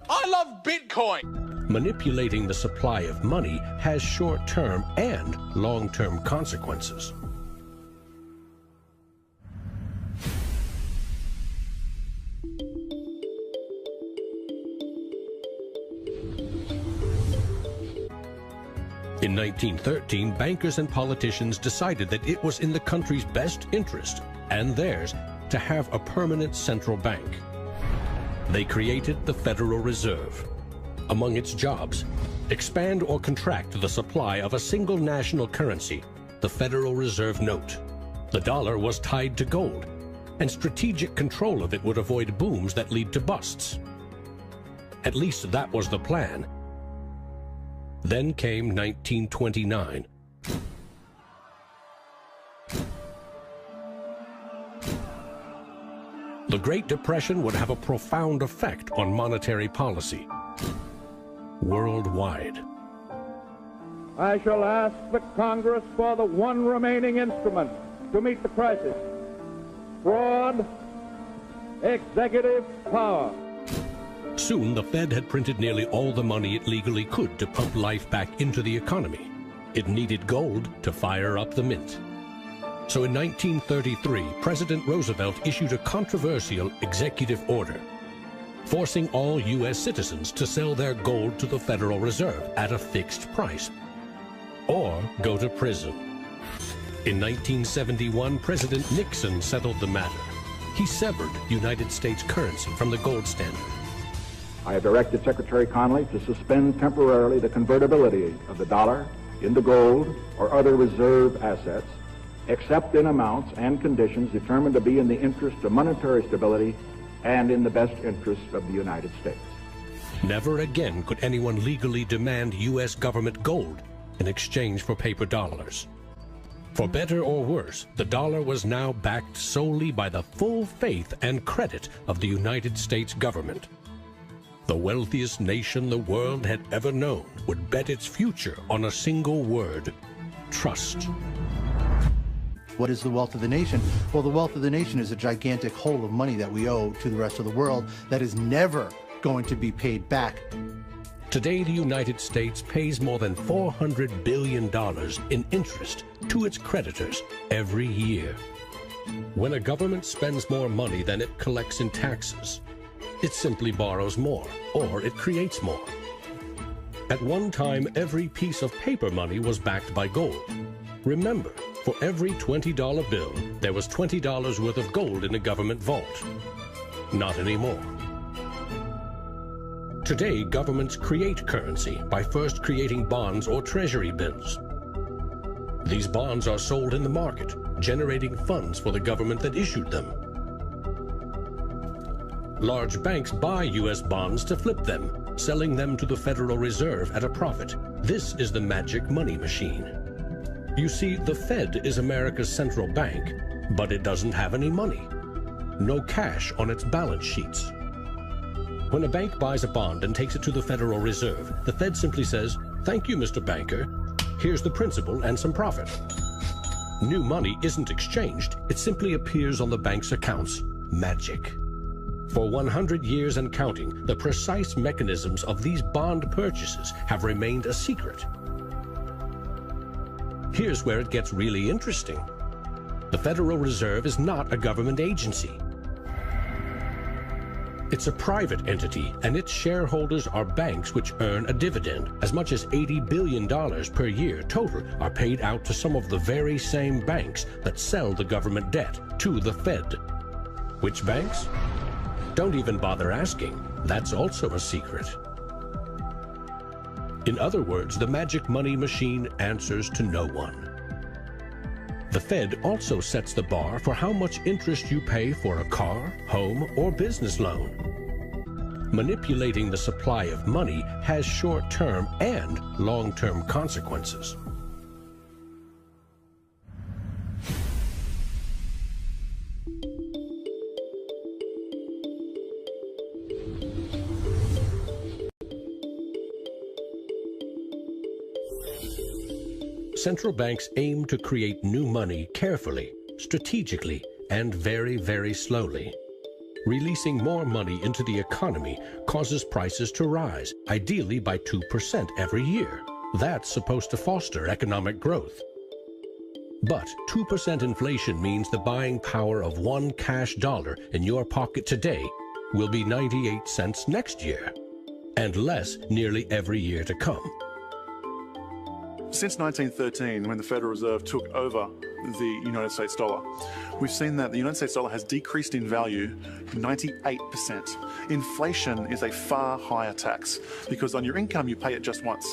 I love Bitcoin. Manipulating the supply of money has short-term and long-term consequences. In 1913, bankers and politicians decided that it was in the country's best interest, and theirs, to have a permanent central bank. They created the Federal Reserve. Among its jobs, expand or contract the supply of a single national currency, the Federal Reserve note. The dollar was tied to gold, and strategic control of it would avoid booms that lead to busts. At least that was the plan. Then came 1929. The Great Depression would have a profound effect on monetary policy worldwide. I shall ask the Congress for the one remaining instrument to meet the crisis: broad executive power. Soon, the Fed had printed nearly all the money it legally could to pump life back into the economy. It needed gold to fire up the mint. So in 1933, President Roosevelt issued a controversial executive order, forcing all U.S. citizens to sell their gold to the Federal Reserve at a fixed price, or go to prison. In 1971, President Nixon settled the matter. He severed United States currency from the gold standard. I have directed Secretary Connally to suspend temporarily the convertibility of the dollar into gold or other reserve assets, except in amounts and conditions determined to be in the interest of monetary stability and in the best interest of the United States. Never again could anyone legally demand U.S. government gold in exchange for paper dollars. For better or worse, the dollar was now backed solely by the full faith and credit of the United States government. The wealthiest nation the world had ever known would bet its future on a single word: trust. What is the wealth of the nation? Well, the wealth of the nation is a gigantic hole of money that we owe to the rest of the world that is never going to be paid back. Today, the United States pays more than $400 billion in interest to its creditors every year. When a government spends more money than it collects in taxes, it simply borrows more, or it creates more. At one time, every piece of paper money was backed by gold. Remember, for every $20 bill, there was $20 worth of gold in a government vault. Not anymore. Today, governments create currency by first creating bonds or treasury bills. These bonds are sold in the market, generating funds for the government that issued them. Large banks buy U.S. bonds to flip them, selling them to the Federal Reserve at a profit. This is the magic money machine. You see, the Fed is America's central bank, but it doesn't have any money. No cash on its balance sheets. When a bank buys a bond and takes it to the Federal Reserve, the Fed simply says, "Thank you, Mr. Banker. Here's the principal and some profit." New money isn't exchanged. It simply appears on the bank's accounts. Magic. For 100 years and counting, the precise mechanisms of these bond purchases have remained a secret. Here's where it gets really interesting. The Federal Reserve is not a government agency. It's a private entity, and its shareholders are banks which earn a dividend. As much as $80 billion per year total are paid out to some of the very same banks that sell the government debt to the Fed. Which banks? Don't even bother asking. That's also a secret. In other words, the magic money machine answers to no one. The Fed also sets the bar for how much interest you pay for a car, home, or business loan. Manipulating the supply of money has short-term and long-term consequences. Central banks aim to create new money carefully, strategically, and very, very slowly. Releasing more money into the economy causes prices to rise, ideally by 2% every year. That's supposed to foster economic growth. But 2% inflation means the buying power of one cash dollar in your pocket today will be 98 cents next year, and less nearly every year to come. Since 1913, when the Federal Reserve took over the United States dollar, we've seen that the United States dollar has decreased in value 98%. Inflation is a far higher tax because on your income you pay it just once.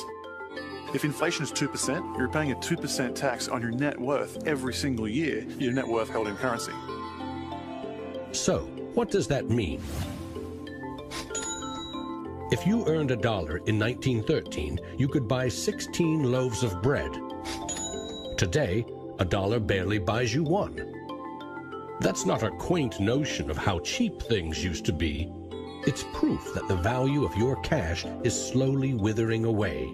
If inflation is 2%, you're paying a 2% tax on your net worth every single year, your net worth held in currency. So, what does that mean? If you earned $1 in 1913, you could buy 16 loaves of bread. Today, $1 barely buys you one. That's not a quaint notion of how cheap things used to be. It's proof that the value of your cash is slowly withering away.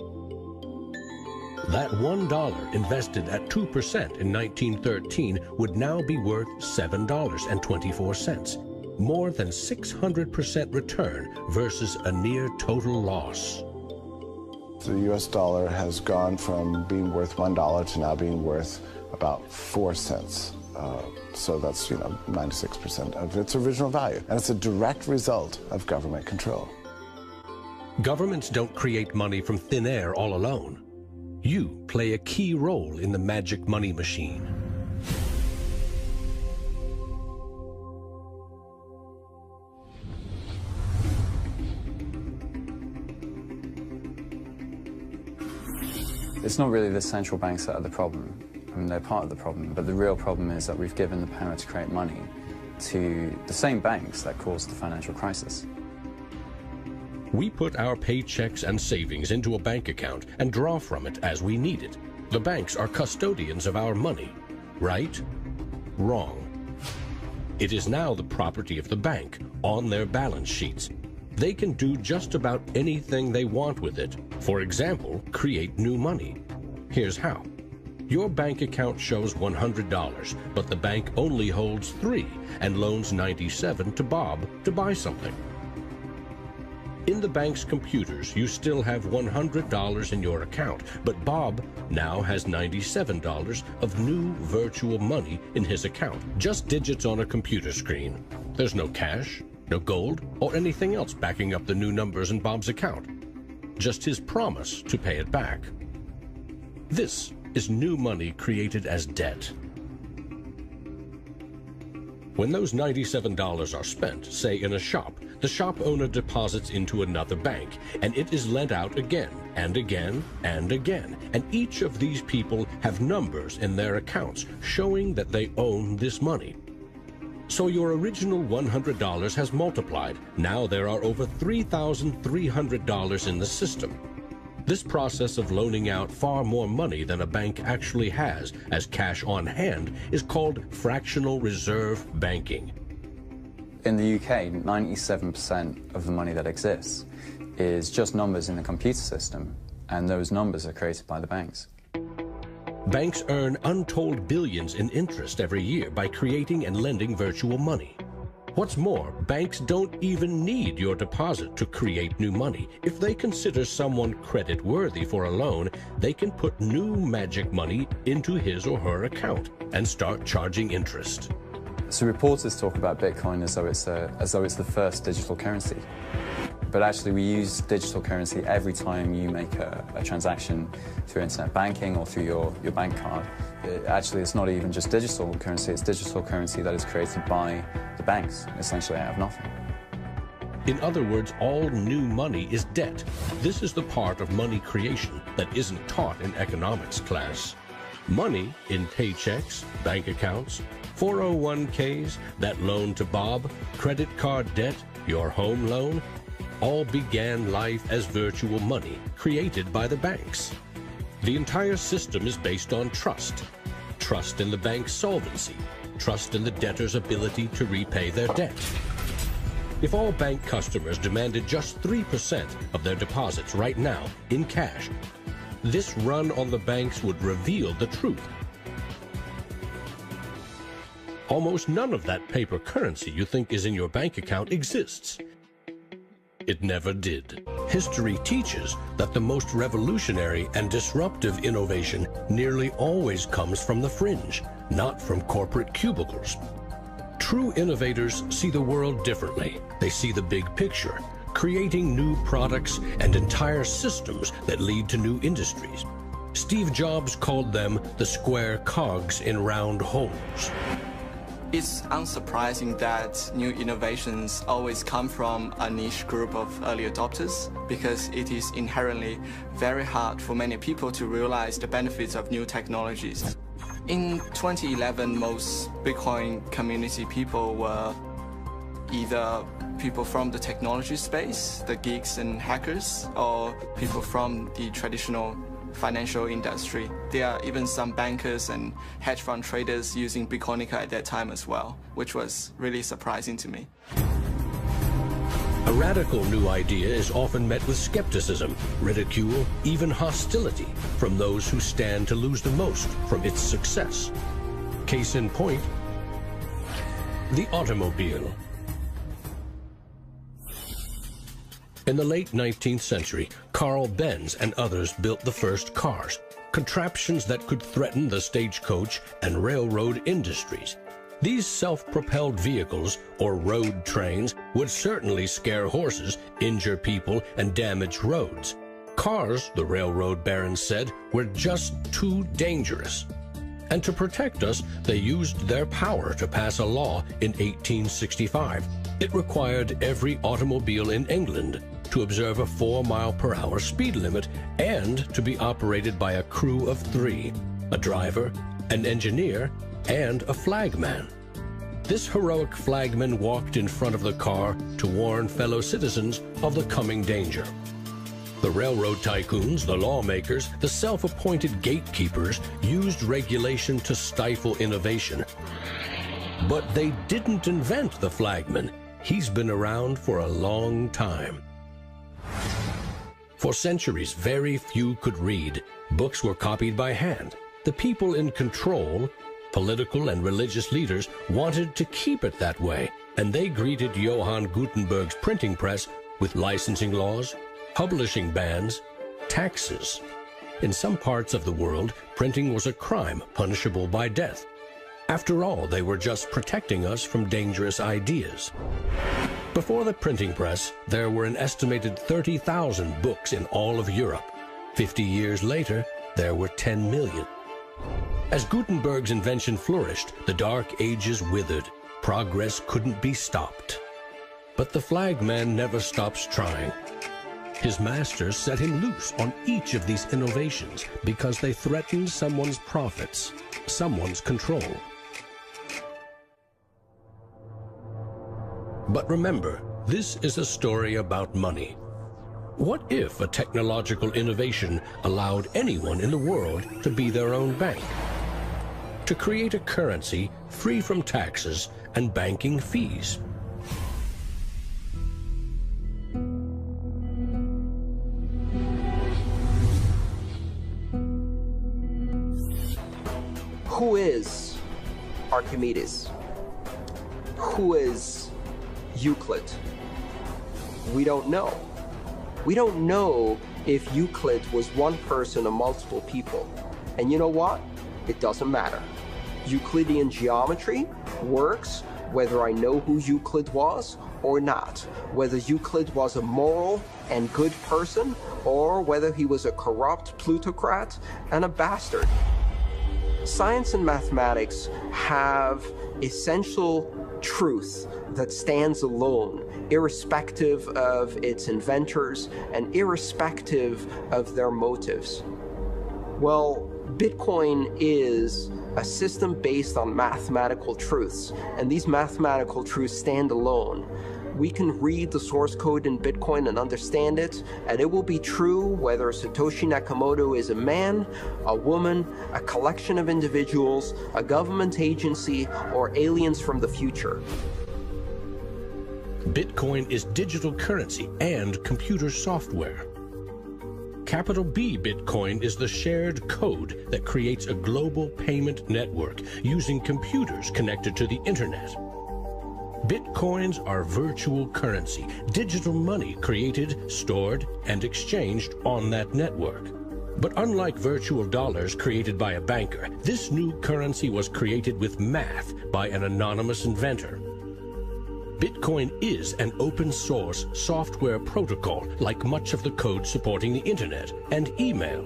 That $1 invested at 2% in 1913 would now be worth $7.24. More than 600% return versus a near total loss. The U.S. dollar has gone from being worth $1 to now being worth about 4 cents. So that's, 96% of its original value. And it's a direct result of government control. Governments don't create money from thin air all alone. You play a key role in the magic money machine. It's not really the central banks that are the problem. I mean, they're part of the problem, but the real problem is that we've given the power to create money to the same banks that caused the financial crisis. We put our paychecks and savings into a bank account and draw from it as we need it. The banks are custodians of our money. Right? Wrong. It is now the property of the bank on their balance sheets. They can do just about anything they want with it. For example, create new money. Here's how. Your bank account shows $100, but the bank only holds $3 and loans $97 to Bob to buy something. In the bank's computers, you still have $100 in your account, but Bob now has $97 of new virtual money in his account. Just digits on a computer screen. There's no cash, no gold, or anything else backing up the new numbers in Bob's account. Just his promise to pay it back. This is new money created as debt. When those $97 are spent, say in a shop, the shop owner deposits into another bank, and it is lent out again, and again, and again. And each of these people have numbers in their accounts showing that they own this money. So your original $100 has multiplied. Now there are over $3,300 in the system. This process of loaning out far more money than a bank actually has as cash on hand is called fractional reserve banking. In the UK, 97% of the money that exists is just numbers in the computer system, and those numbers are created by the banks. Banks earn untold billions in interest every year by creating and lending virtual money. What's more, banks don't even need your deposit to create new money. If they consider someone credit-worthy for a loan, they can put new magic money into his or her account and start charging interest. So reporters talk about Bitcoin as though it's the first digital currency. But actually we use digital currency every time you make a transaction through internet banking or through your bank card. Actually, it's not even just digital currency, it's digital currency that is created by the banks, essentially out of nothing. In other words, all new money is debt. This is the part of money creation that isn't taught in economics class. Money in paychecks, bank accounts, 401ks, that loan to Bob, credit card debt, your home loan, all began life as virtual money created by the banks. The entire system is based on trust. Trust in the bank's solvency. Trust in the debtor's ability to repay their debt. If all bank customers demanded just 3% of their deposits right now in cash, this run on the banks would reveal the truth. Almost none of that paper currency you think is in your bank account exists. It never did. History teaches that the most revolutionary and disruptive innovation nearly always comes from the fringe, not from corporate cubicles. True innovators see the world differently. They see the big picture, creating new products and entire systems that lead to new industries. Steve Jobs called them the square cogs in round holes. It's unsurprising that new innovations always come from a niche group of early adopters, because it is inherently very hard for many people to realize the benefits of new technologies. In 2011, most Bitcoin community people were either people from the technology space, the geeks and hackers, or people from the traditional financial industry. There are even some bankers and hedge fund traders using Bitcoinica at that time as well, which was really surprising to me. A radical new idea is often met with skepticism, ridicule, even hostility from those who stand to lose the most from its success. Case in point, the automobile. In the late 19th century, Carl Benz and others built the first cars, contraptions that could threaten the stagecoach and railroad industries. These self-propelled vehicles, or road trains, would certainly scare horses, injure people, and damage roads. Cars, the railroad barons said, were just too dangerous. And to protect us, they used their power to pass a law in 1865. It required every automobile in England to observe a 4-mile-per-hour speed limit and to be operated by a crew of 3, a driver, an engineer, and a flagman. This heroic flagman walked in front of the car to warn fellow citizens of the coming danger. The railroad tycoons, the lawmakers, the self-appointed gatekeepers used regulation to stifle innovation. But they didn't invent the flagman. He's been around for a long time. For centuries, very few could read. Books were copied by hand. The people in control, political and religious leaders, wanted to keep it that way, and they greeted Johann Gutenberg's printing press with licensing laws, publishing bans, taxes. In some parts of the world, printing was a crime punishable by death. After all, they were just protecting us from dangerous ideas. Before the printing press, there were an estimated 30,000 books in all of Europe. 50 years later, there were 10 million. As Gutenberg's invention flourished, the Dark Ages withered. Progress couldn't be stopped. But the flagman never stops trying. His masters set him loose on each of these innovations because they threatened someone's profits, someone's control. But remember, this is a story about money. What if a technological innovation allowed anyone in the world to be their own bank? To create a currency free from taxes and banking fees? Who is Archimedes? Who is Euclid? We don't know. We don't know if Euclid was one person or multiple people. And you know what? It doesn't matter. Euclidean geometry works whether I know who Euclid was or not, whether Euclid was a moral and good person or whether he was a corrupt plutocrat and a bastard. Science and mathematics have essential truth that stands alone, irrespective of its inventors and irrespective of their motives. Well, Bitcoin is a system based on mathematical truths, and these mathematical truths stand alone. We can read the source code in Bitcoin and understand it, and it will be true whether Satoshi Nakamoto is a man, a woman, a collection of individuals, a government agency, or aliens from the future. Bitcoin is digital currency and computer software. Capital B Bitcoin is the shared code that creates a global payment network using computers connected to the internet. Bitcoins are virtual currency, digital money created, stored, and exchanged on that network. But unlike virtual dollars created by a banker, this new currency was created with math by an anonymous inventor. Bitcoin is an open-source software protocol like much of the code supporting the internet and email.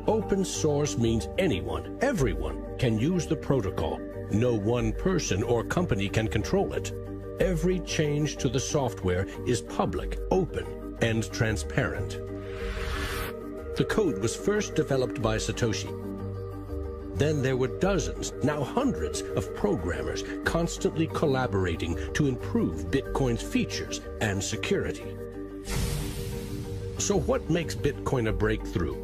Open source means anyone, everyone, can use the protocol. No one person or company can control it. Every change to the software is public, open, and transparent. The code was first developed by Satoshi. Then there were dozens, now hundreds, of programmers constantly collaborating to improve Bitcoin's features and security. So what makes Bitcoin a breakthrough?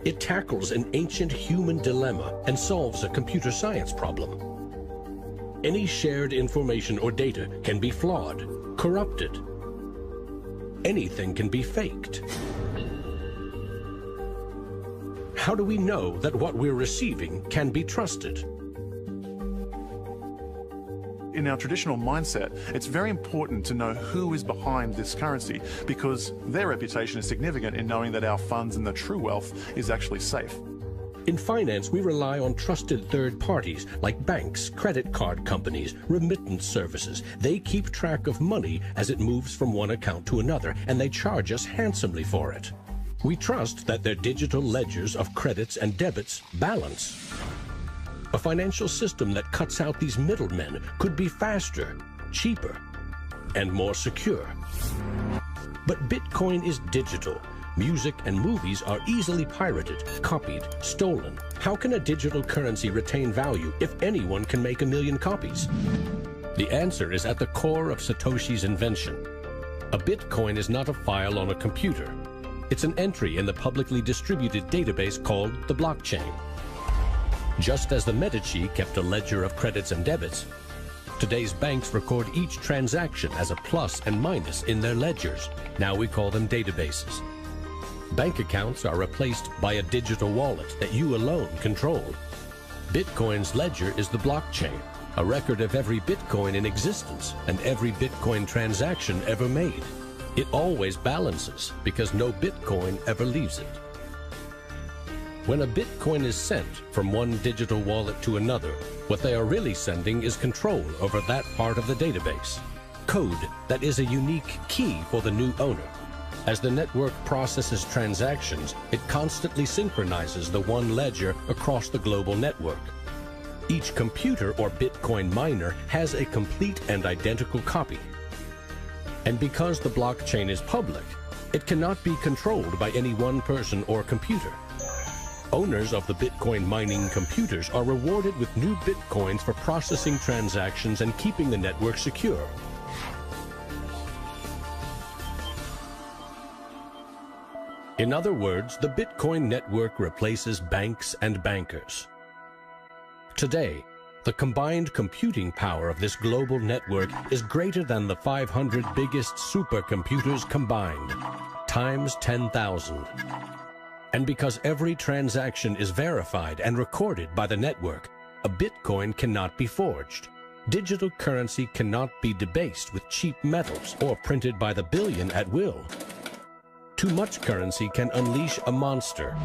It tackles an ancient human dilemma and solves a computer science problem. Any shared information or data can be flawed, corrupted. Anything can be faked. How do we know that what we're receiving can be trusted? In our traditional mindset, it's very important to know who is behind this currency because their reputation is significant in knowing that our funds and the true wealth is actually safe. In finance, we rely on trusted third parties like banks, credit card companies, remittance services. They keep track of money as it moves from one account to another, and they charge us handsomely for it. We trust that their digital ledgers of credits and debits balance. A financial system that cuts out these middlemen could be faster, cheaper, and more secure. But Bitcoin is digital. Music and movies are easily pirated, copied, stolen. How can a digital currency retain value if anyone can make 1 million copies? The answer is at the core of Satoshi's invention. A Bitcoin is not a file on a computer. It's an entry in the publicly distributed database called the blockchain. Just as the Medici kept a ledger of credits and debits, today's banks record each transaction as a plus and minus in their ledgers. Now we call them databases. Bank accounts are replaced by a digital wallet that you alone control. Bitcoin's ledger is the blockchain, a record of every Bitcoin in existence and every Bitcoin transaction ever made. It always balances because no Bitcoin ever leaves it. When a Bitcoin is sent from one digital wallet to another, what they are really sending is control over that part of the database. Code that is a unique key for the new owner. As the network processes transactions, it constantly synchronizes the one ledger across the global network. Each computer or Bitcoin miner has a complete and identical copy. And because the blockchain is public, it cannot be controlled by any one person or computer. Owners of the Bitcoin mining computers are rewarded with new Bitcoins for processing transactions and keeping the network secure. In other words, the Bitcoin network replaces banks and bankers. Today, the combined computing power of this global network is greater than the 500 biggest supercomputers combined, times 10,000. And because every transaction is verified and recorded by the network, a Bitcoin cannot be forged. Digital currency cannot be debased with cheap metals or printed by the billion at will. Too much currency can unleash a monster,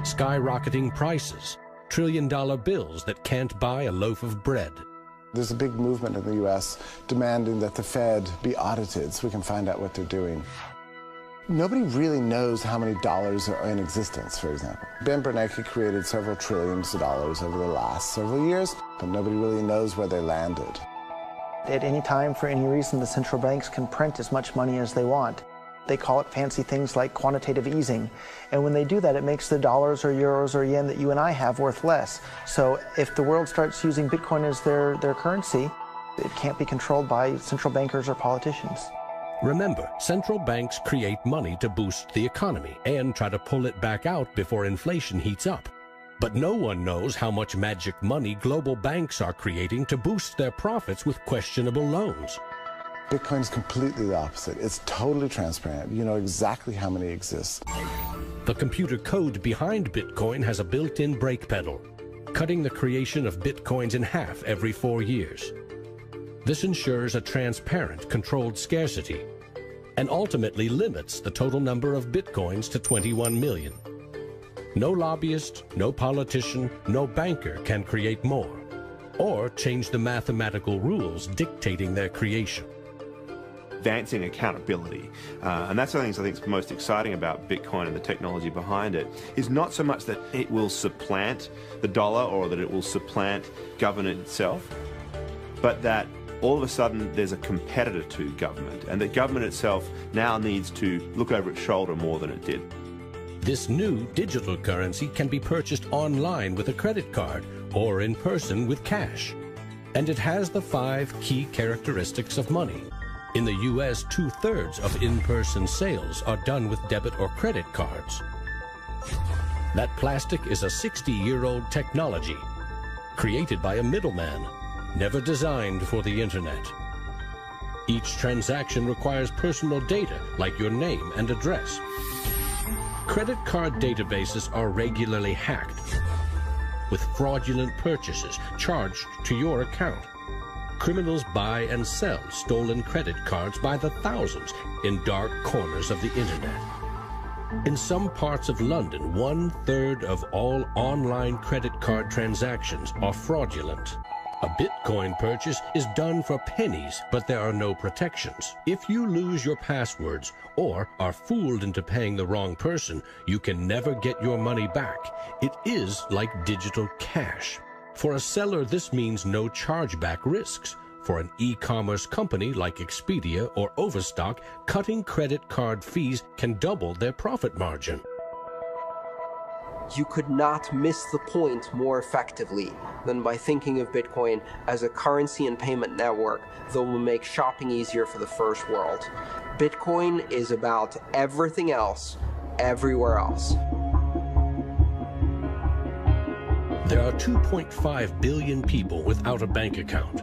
skyrocketing prices, trillion-dollar bills that can't buy a loaf of bread. There's a big movement in the U.S. demanding that the Fed be audited so we can find out what they're doing. Nobody really knows how many dollars are in existence, for example. Ben Bernanke created several trillions of dollars over the last several years, but nobody really knows where they landed. At any time, for any reason, the central banks can print as much money as they want. They call it fancy things like quantitative easing. And when they do that, it makes the dollars or euros or yen that you and I have worth less. So if the world starts using Bitcoin as their currency, it can't be controlled by central bankers or politicians. Remember, central banks create money to boost the economy and try to pull it back out before inflation heats up. But no one knows how much magic money global banks are creating to boost their profits with questionable loans. Bitcoin is completely the opposite. It's totally transparent. You know exactly how many exist. The computer code behind Bitcoin has a built-in brake pedal, cutting the creation of Bitcoins in half every 4 years. This ensures a transparent, controlled scarcity, and ultimately limits the total number of Bitcoins to 21 million. No lobbyist, no politician, no banker can create more, or change the mathematical rules dictating their creation. Advancing accountability. And that's one of the things I think is most exciting about Bitcoin and the technology behind it, is not so much that it will supplant the dollar or that it will supplant government itself, but that all of a sudden there's a competitor to government, and that government itself now needs to look over its shoulder more than it did. This new digital currency can be purchased online with a credit card or in person with cash. And it has the 5 key characteristics of money. In the US, 2/3 of in-person sales are done with debit or credit cards. That plastic is a 60-year-old technology, created by a middleman, never designed for the internet. Each transaction requires personal data, like your name and address. Credit card databases are regularly hacked, with fraudulent purchases charged to your account. Criminals buy and sell stolen credit cards by the thousands in dark corners of the internet. In some parts of London, 1/3 of all online credit card transactions are fraudulent. A Bitcoin purchase is done for pennies, but there are no protections. If you lose your passwords or are fooled into paying the wrong person, you can never get your money back. It is like digital cash. For a seller, this means no chargeback risks. For an e-commerce company like Expedia or Overstock, cutting credit card fees can double their profit margin. You could not miss the point more effectively than by thinking of Bitcoin as a currency and payment network that will make shopping easier for the first world. Bitcoin is about everything else, everywhere else. There are 2.5 billion people without a bank account.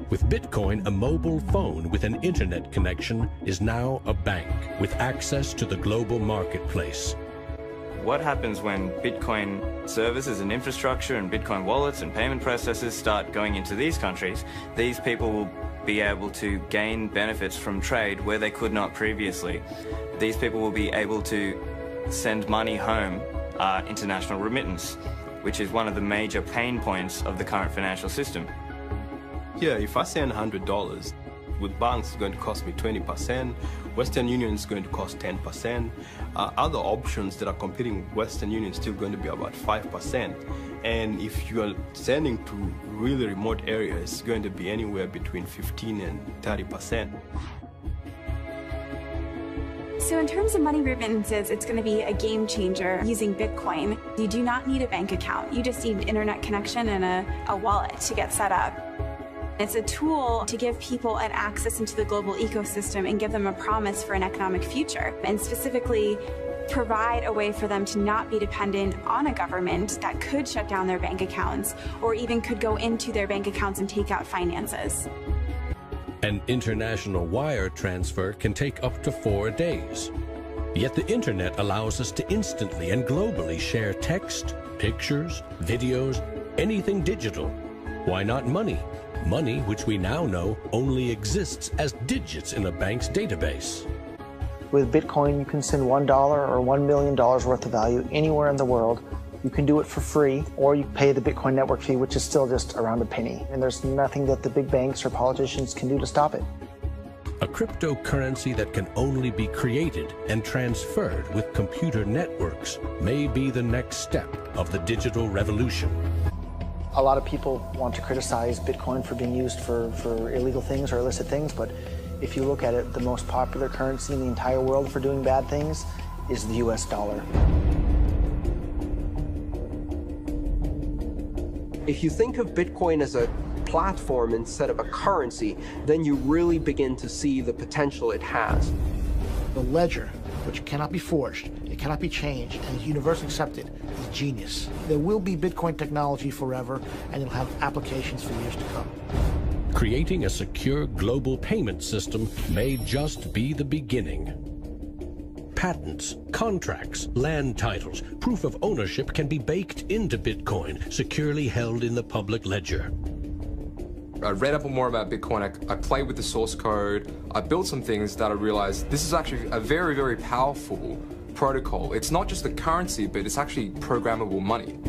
With Bitcoin, a mobile phone with an internet connection is now a bank with access to the global marketplace. What happens when Bitcoin services and infrastructure and Bitcoin wallets and payment processors start going into these countries? These people will be able to gain benefits from trade where they could not previously. These people will be able to send money home, international remittance, which is one of the major pain points of the current financial system. Yeah, if I send $100, with banks it's going to cost me 20%, Western Union is going to cost 10%, other options that are competing with Western Union is still going to be about 5%, and if you are sending to really remote areas, it's going to be anywhere between 15 and 30%. So in terms of money remittances, it's going to be a game changer using Bitcoin. You do not need a bank account. You just need an internet connection and a wallet to get set up. It's a tool to give people an access into the global ecosystem and give them a promise for an economic future, and specifically provide a way for them to not be dependent on a government that could shut down their bank accounts or even could go into their bank accounts and take out finances. An international wire transfer can take up to 4 days. Yet the internet allows us to instantly and globally share text, pictures, videos, anything digital. Why not money? Money, which we now know only exists as digits in a bank's database. With Bitcoin, you can send $1 or $1 million worth of value anywhere in the world. You can do it for free, or you pay the Bitcoin network fee, which is still just around a penny. And there's nothing that the big banks or politicians can do to stop it. A cryptocurrency that can only be created and transferred with computer networks may be the next step of the digital revolution. A lot of people want to criticize Bitcoin for being used for illegal things or illicit things, but if you look at it, the most popular currency in the entire world for doing bad things is the US dollar. If you think of Bitcoin as a platform instead of a currency, then you really begin to see the potential it has. The ledger, which cannot be forged, it cannot be changed, and is universally accepted, is genius. There will be Bitcoin technology forever, and it'll have applications for years to come. Creating a secure global payment system may just be the beginning. Patents, contracts, land titles, proof of ownership can be baked into Bitcoin, securely held in the public ledger. I read up more about Bitcoin, I played with the source code, I built some things that I realized this is actually a very, very powerful protocol. It's not just a currency, but it's actually programmable money.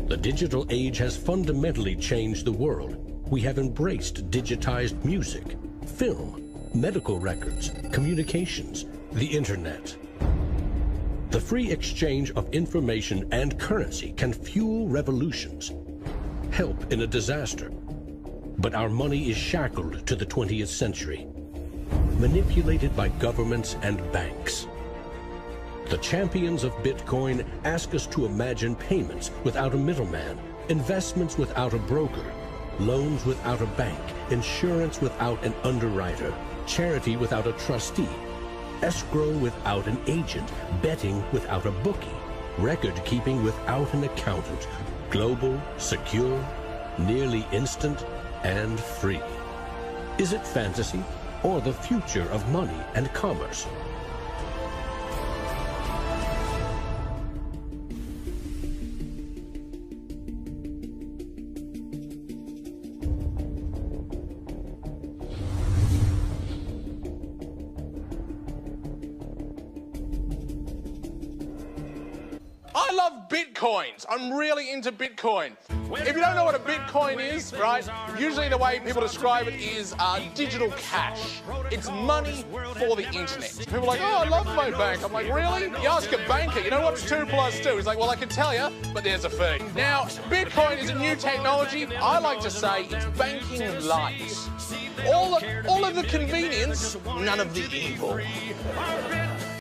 The digital age has fundamentally changed the world. We have embraced digitized music, film, medical records, communications, the internet. The free exchange of information and currency can fuel revolutions, help in a disaster. But our money is shackled to the 20th century, manipulated by governments and banks. The champions of Bitcoin ask us to imagine payments without a middleman, investments without a broker, loans without a bank, insurance without an underwriter, charity without a trustee, escrow without an agent, betting without a bookie, record keeping without an accountant, global, secure, nearly instant, and free. Is it fantasy or the future of money and commerce? I love Bitcoins. I'm really into Bitcoin. If you don't know what a Bitcoin is, right, usually the way people describe it is digital cash. It's money for the internet. People are like, oh, I love my bank. I'm like, really? You ask a banker, you know what's 2 + 2? He's like, well, I can tell you, but there's a fee. Now, Bitcoin is a new technology. I like to say it's banking light. All of the convenience, none of the evil.